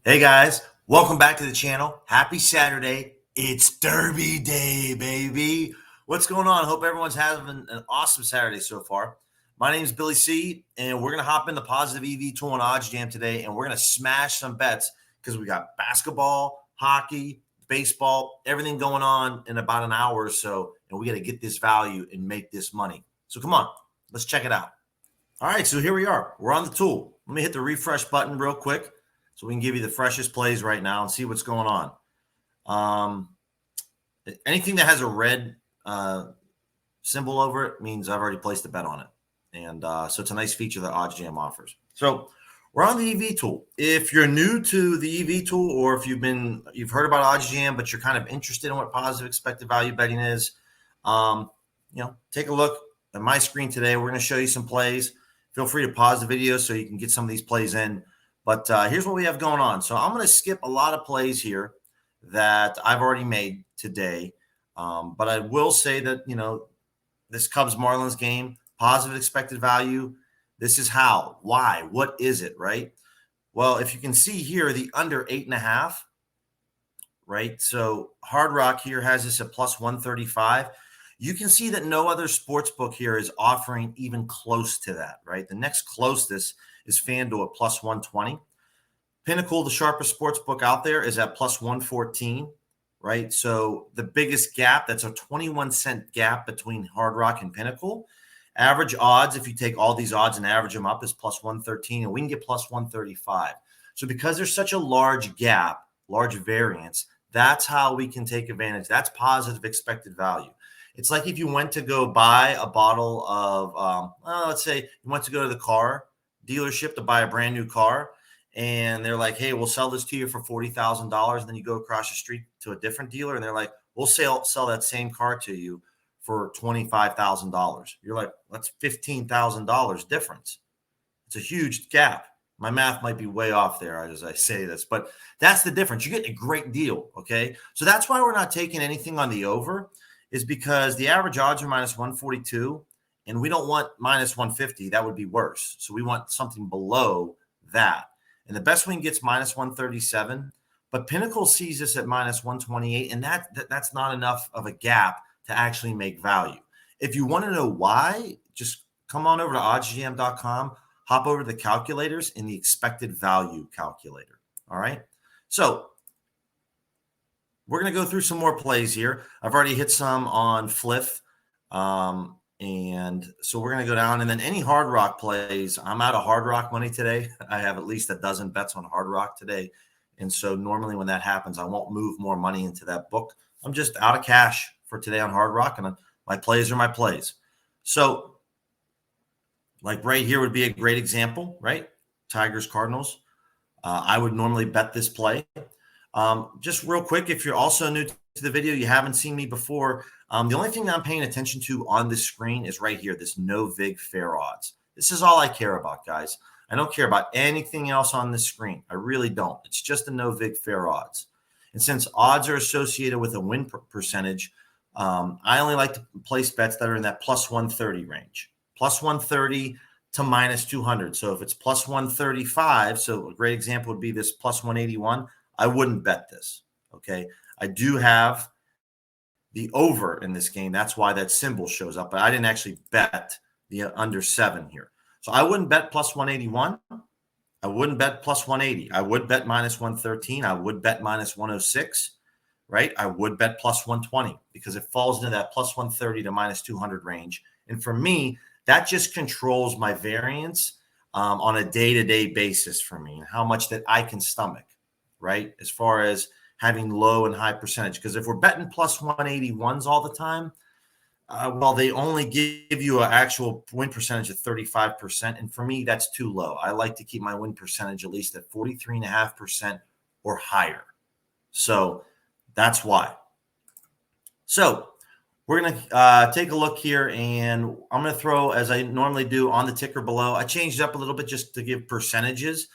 Hey guys, welcome back to the channel. Happy Saturday. It's Derby Day, baby. What's going on? Hope everyone's having an awesome Saturday so far. My name is Billy C, and we're going to hop into positive EV tool and OddsJam today, and we're going to smash some bets because we got basketball, hockey, baseball, everything going on in about an hour or so, and we got to get this value and make this money. So come on, let's check it out. All right, so here we are. We're on the tool. Let me hit the refresh button real quick so we can give you the freshest plays right now and see what's going on. Anything that has a red symbol over it means I've already placed a bet on it. And so it's a nice feature that OddsJam offers. So we're on the EV tool. If you're new to the EV tool, or if you've heard about OddsJam, but you're kind of interested in what positive expected value betting is, take a look at my screen today. We're going to show you some plays. Feel free to pause the video so you can get some of these plays in. But here's what we have going on. So I'm going to skip a lot of plays here that I've already made today. But I will say that, this Cubs-Marlins game, positive expected value, this is how, why, what is it, right? Well, if you can see here, the under 8.5, right? So Hard Rock here has this at plus 135. You can see that no other sports book here is offering even close to that, right? The next closest is FanDuel at plus 120. Pinnacle, the sharpest sports book out there, is at plus 114, right? So the biggest gap, that's a 21-cent gap between Hard Rock and Pinnacle. Average odds, if you take all these odds and average them up, is plus 113, and we can get plus 135. So because there's such a large gap, large variance, that's how we can take advantage. That's positive expected value. It's like if you went to go buy a bottle of, let's say you went to go to the car dealership to buy a brand new car, and they're like, hey, we'll sell this to you for $40,000. And then you go across the street to a different dealer, and they're like, we'll sell that same car to you for $25,000. You're like, that's $15,000 difference. It's a huge gap. My math might be way off there as I say this, but that's the difference. You get a great deal, okay? So that's why we're not taking anything on the over, is because the average odds are minus 142, and we don't want minus 150. That would be worse. So we want something below that. And the best win gets minus 137, but Pinnacle sees this at minus 128, and that's not enough of a gap to actually make value. If you want to know why, just come on over to oddsjam.com, hop over to the calculators in the expected value calculator. All right. So we're going to go through some more plays here. I've already hit some on Fliff. And so we're going to go down, and then any Hard Rock plays. I'm out of Hard Rock money today. I have at least a dozen bets on Hard Rock today. And so normally when that happens, I won't move more money into that book. I'm just out of cash for today on Hard Rock, and my plays are my plays. So like right here would be a great example, right? Tigers, Cardinals. I would normally bet this play. Just real quick, if you're also new to the video, you haven't seen me before, the only thing that I'm paying attention to on this screen is right here, this no vig fair odds. This is all I care about, guys. I don't care about anything else on this screen. I really don't. It's just the no vig fair odds. And since odds are associated with a win percentage, I only like to place bets that are in that plus 130 range, plus 130 to minus 200. So if it's plus 135, so a great example would be this plus 181, I wouldn't bet this, okay? I do have the over in this game. That's why that symbol shows up, but I didn't actually bet the under 7 here. So I wouldn't bet plus 181. I wouldn't bet plus 180. I would bet minus 113. I would bet minus 106, right? I would bet plus 120 because it falls into that plus 130 to minus 200 range. And for me, that just controls my variance on a day-to-day basis for me and how much that I can stomach, right? As far as having low and high percentage. Because if we're betting plus 181s all the time, well, they only give you an actual win percentage of 35%. And for me, that's too low. I like to keep my win percentage at least at 43.5% or higher. So that's why. So we're going to take a look here, and I'm going to throw, as I normally do, on the ticker below. I changed it up a little bit just to give percentages.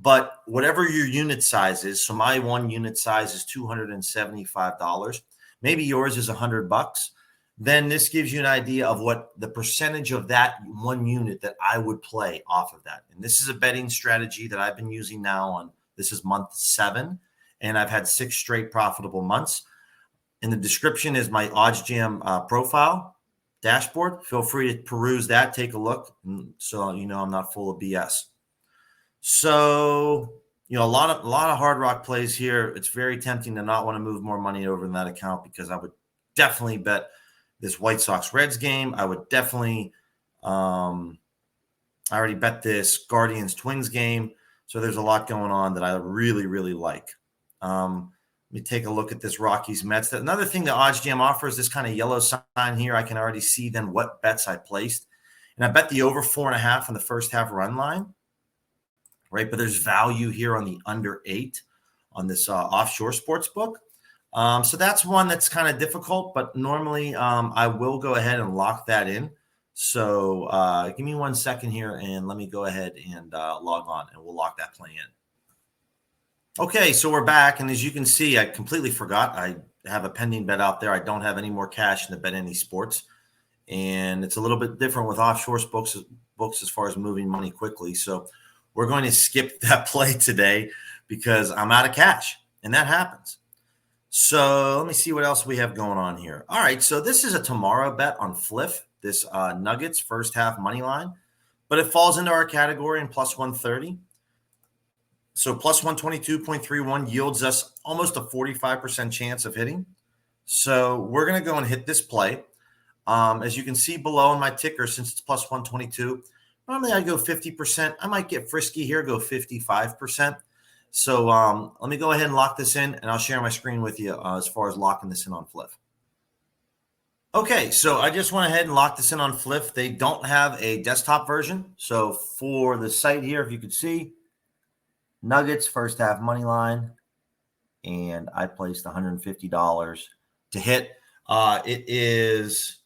But whatever your unit size is, so my one unit size is $275. Maybe yours is $100. Then this gives you an idea of what the percentage of that one unit that I would play off of that. And this is a betting strategy that I've been using now on This is month 7, and I've had 6 straight profitable months. In the description is my OddsJam profile dashboard. Feel free to peruse that, take a look, so you know I'm not full of BS. So, you know, a lot of hard rock plays here. It's very tempting to not want to move more money over in that account, because I would definitely bet this White Sox Reds game. I would definitely I already bet this Guardians Twins game. So there's a lot going on that I really, really like. Let me take a look at this Rockies Mets. Another thing that OddsJam offers, this kind of yellow sign here, I can already see then what bets I placed. And I bet the over 4.5 on the first half run line, right? But there's value here on the under 8 on this offshore sports book. So that's one that's kind of difficult, but normally I will go ahead and lock that in. So give me 1 second here, and let me go ahead and log on, and we'll lock that play in. Okay, so we're back, and as you can see, I completely forgot. I have a pending bet out there. I don't have any more cash to bet any sports, and it's a little bit different with offshore books as far as moving money quickly. So we're going to skip that play today because I'm out of cash, and that happens. So let me see what else we have going on here. All right, so this is a tomorrow bet on Fliff, this Nuggets first half money line, but it falls into our category in plus 130. So plus 122.31 yields us almost a 45% chance of hitting. So we're going to go and hit this play. As you can see below in my ticker, since it's plus 122, normally I go 50%. I might get frisky here, go 55%. So let me go ahead and lock this in, and I'll share my screen with you as far as locking this in on Fliff. Okay, so I just went ahead and locked this in on Fliff. They don't have a desktop version. So for the site here, if you could see, Nuggets first half money line, and I placed $150 to hit. It is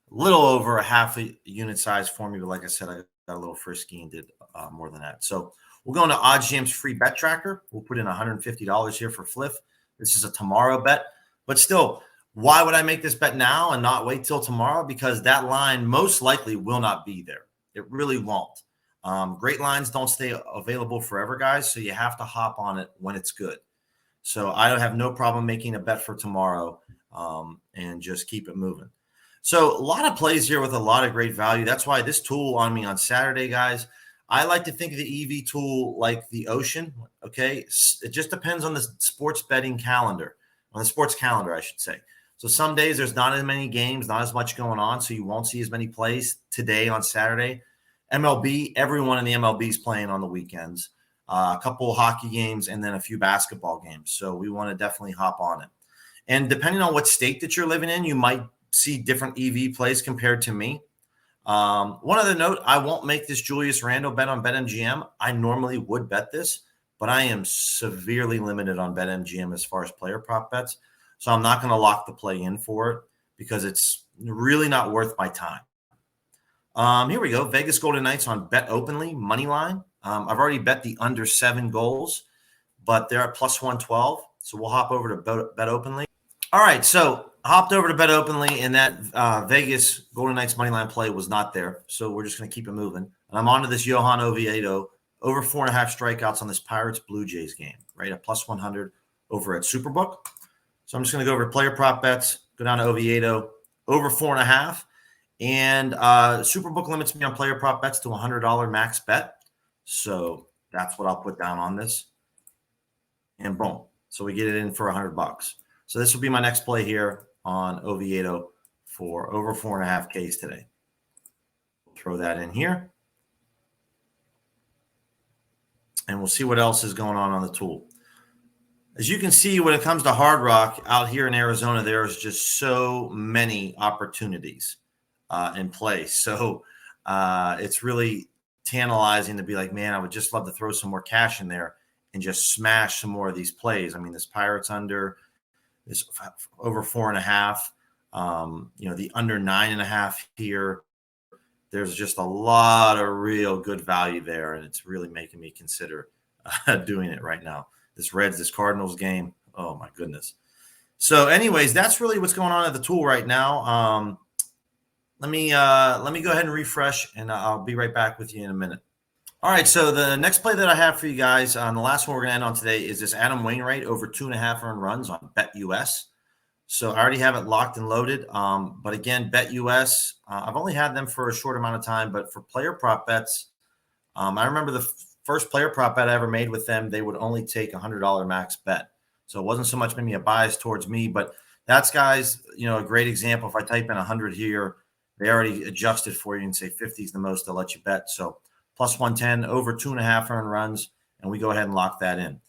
a little over a half a unit size for me, but like I said, I got a little frisky and did more than that. So we'll go into OddsJam's free bet tracker. We'll put in $150 here for Fliff. This is a tomorrow bet, but still, why would I make this bet now and not wait till tomorrow? Because that line most likely will not be there. It really won't. Great lines don't stay available forever, guys, so you have to hop on it when it's good. So I don't have no problem making a bet for tomorrow and just keep it moving. So a lot of plays here with a lot of great value. That's why this tool on me on Saturday, guys, I like to think of the EV tool like the ocean, okay? It just depends on the sports betting calendar, on the sports calendar, I should say. So some days there's not as many games, not as much going on, so you won't see as many plays today on Saturday. MLB, everyone in the MLB is playing on the weekends, a couple of hockey games, and then a few basketball games. So we want to definitely hop on it. And depending on what state that you're living in, you might see different EV plays compared to me. One other note, I won't make this Julius Randle bet on BetMGM. I normally would bet this, but I am severely limited on BetMGM as far as player prop bets. So I'm not going to lock the play in for it because it's really not worth my time. Here we go. Vegas Golden Knights on Bet Openly, money line. I've already bet the under 7 goals, but they're at plus 112. So we'll hop over to Bet Openly. All right, so hopped over to Bet Openly, and that Vegas Golden Knights money line play was not there. So we're just going to keep it moving. And I'm on to this Johan Oviedo, over 4.5 strikeouts on this Pirates Blue Jays game, right? At plus 100 over at Superbook. So I'm just going to go over to player prop bets, go down to Oviedo, over 4.5. And Superbook limits me on player prop bets to $100 max bet. So that's what I'll put down on this. And boom. So we get it in for $100. So this will be my next play here on Oviedo for over 4.5 Ks today. Throw that in here. And we'll see what else is going on the tool. As you can see, when it comes to Hard Rock out here in Arizona, there's just so many opportunities in place. So it's really tantalizing to be like, man, I would just love to throw some more cash in there and just smash some more of these plays. I mean, this Pirates under, this over 4.5, the under 9.5 here. There's just a lot of real good value there, and it's really making me consider doing it right now. This Cardinals game, oh my goodness. So anyways, that's really what's going on at the tool right now. Let me go ahead and refresh, and I'll be right back with you in a minute. All right, so the next play that I have for you guys, on the last one we're going to end on today, is this Adam Wainwright over 2.5 earned runs on BetUS. So I already have it locked and loaded. But again, BetUS, I've only had them for a short amount of time, but for player prop bets, I remember the first player prop bet I ever made with them, they would only take $100 max bet. So it wasn't so much maybe a bias towards me, but that's, guys, a great example. If I type in 100 here, they already adjusted for you and say 50 is the most they'll let you bet. So plus 110 over 2.5 earned runs, and we go ahead and lock that in.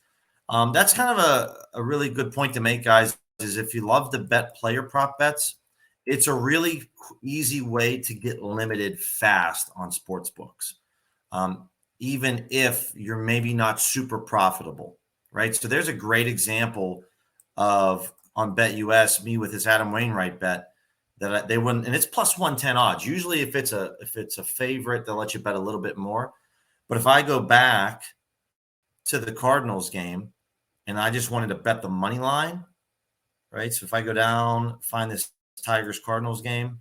That's kind of a really good point to make, guys, is if you love to bet player prop bets, it's a really easy way to get limited fast on sports books, even if you're maybe not super profitable, right? So there's a great example of on BetUS, me with this Adam Wainwright bet that they wouldn't, and it's plus 110 odds. Usually, if it's a favorite, they'll let you bet a little bit more. But if I go back to the Cardinals game and I just wanted to bet the money line, right? So if I go down, find this Tigers Cardinals game,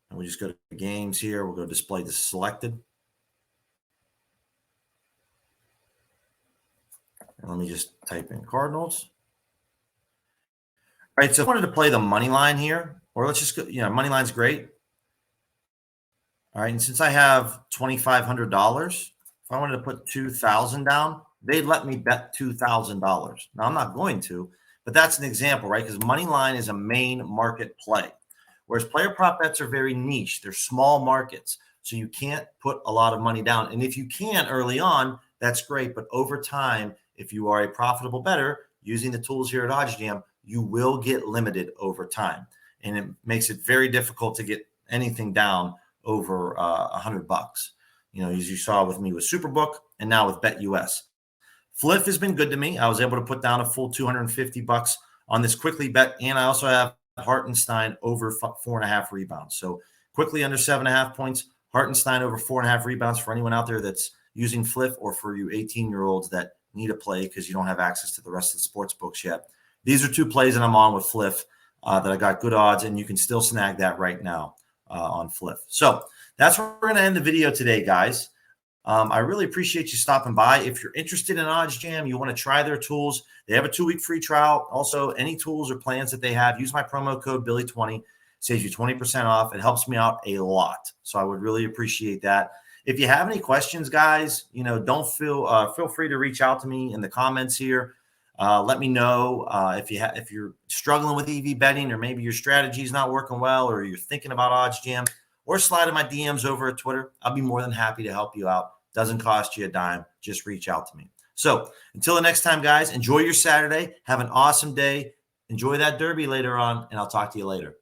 and we just go to games here, we'll go display the selected. And let me just type in Cardinals. All right, so if I wanted to play the money line here, or let's just go, money line's great. All right, and since I have $2,500, if I wanted to put 2,000 down, they'd let me bet $2,000. Now I'm not going to, but that's an example, right? Because money line is a main market play, whereas player prop bets are very niche. They're small markets, so you can't put a lot of money down. And if you can early on, that's great. But over time, if you are a profitable bettor using the tools here at OddsJam, you will get limited over time, and it makes it very difficult to get anything down over $100. As you saw with me with Superbook and now with BetUS. Fliff has been good to me. I was able to put down a full $250 on this quickly bet, and I also have Hartenstein over 4.5 rebounds. So quickly under 7.5 points, Hartenstein over 4.5 rebounds for anyone out there that's using Fliff, or for you 18-year-olds that need a play because you don't have access to the rest of the sports books yet. These are two plays that I'm on with Fliff that I got good odds, and you can still snag that right now on Fliff. So that's where we're going to end the video today, guys. I really appreciate you stopping by. If you're interested in OddsJam, you want to try their tools, they have a 2-week free trial. Also, any tools or plans that they have, use my promo code Billy20. Saves you 20% off. It helps me out a lot. So I would really appreciate that. If you have any questions, guys, don't feel free to reach out to me in the comments here. Let me know if you're struggling with EV betting, or maybe your strategy is not working well, or you're thinking about OddsJam, or slide in my DMs over at Twitter. I'll be more than happy to help you out. Doesn't cost you a dime. Just reach out to me. So until the next time, guys, enjoy your Saturday. Have an awesome day. Enjoy that derby later on, and I'll talk to you later.